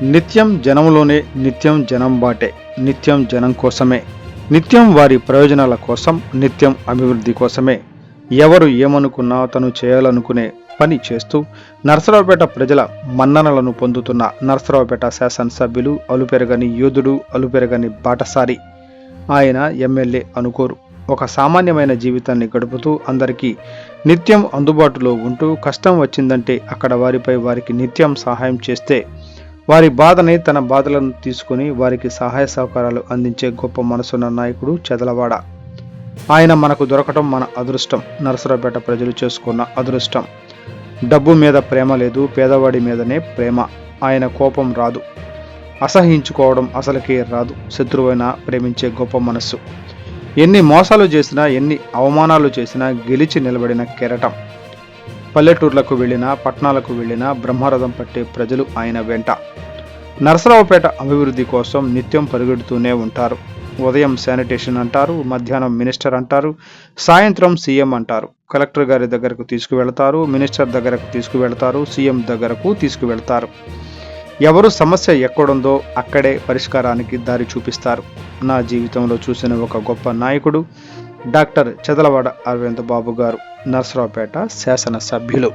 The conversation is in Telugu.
నిత్యం జనంలోనే, నిత్యం జనం బాటే, నిత్యం జనం కోసమే, నిత్యం వారి ప్రయోజనాల కోసం, నిత్యం అభివృద్ధి కోసమే. ఎవరు ఏమనుకున్నా తను చేయాలనుకునే పని చేస్తూ నరసరావుపేట ప్రజల మన్ననలను పొందుతున్న నరసరావుపేట శాసనసభ్యులు, అలుపెరగని యోధుడు, అలుపెరగని బాటసారి ఆయన ఎమ్మెల్యే అనుకోరు. ఒక సామాన్యమైన జీవితాన్ని గడుపుతూ అందరికీ నిత్యం అందుబాటులో ఉంటూ కష్టం వచ్చిందంటే అక్కడ వారికి నిత్యం సహాయం చేస్తే వారి బాధని తన బాధలను తీసుకుని వారికి సహాయ సహకారాలు అందించే గొప్ప మనసున్న నాయకుడు చెదలవాడ. ఆయన మనకు దొరకటం మన అదృష్టం. నరసరావుపేట ప్రజలు చేసుకున్న అదృష్టం. డబ్బు మీద ప్రేమ లేదు, పేదవాడి మీదనే ప్రేమ. ఆయన కోపం రాదు, అసహించుకోవడం అసలుకే రాదు. శత్రువైనా ప్రేమించే గొప్ప మనస్సు. ఎన్ని మోసాలు చేసినా, ఎన్ని అవమానాలు చేసినా గెలిచి నిలబడిన కెరటం. పల్లెటూర్లకు వెళ్ళినా, పట్టణాలకు వెళ్ళినా బ్రహ్మరథం పట్టే ప్రజలు ఆయన వెంట. నరసరావుపేట అభివృద్ధి కోసం నిత్యం పరిగెడుతూనే ఉంటారు. ఉదయం శానిటేషన్ అంటారు, మధ్యాహ్నం మినిస్టర్ అంటారు, సాయంత్రం సీఎం అంటారు. కలెక్టర్ గారి దగ్గరకు తీసుకువెళతారు, మినిస్టర్ దగ్గరకు తీసుకువెళతారు, సీఎం దగ్గరకు తీసుకువెళతారు. ఎవరు సమస్య ఎక్కడుందో అక్కడే పరిష్కారానికి దారి చూపిస్తారు. నా జీవితంలో చూసిన ఒక గొప్ప నాయకుడు డాక్టర్ చెదలవాడ అరవింద్ బాబు గారు, నరసరావుపేట శాసనసభ్యులు.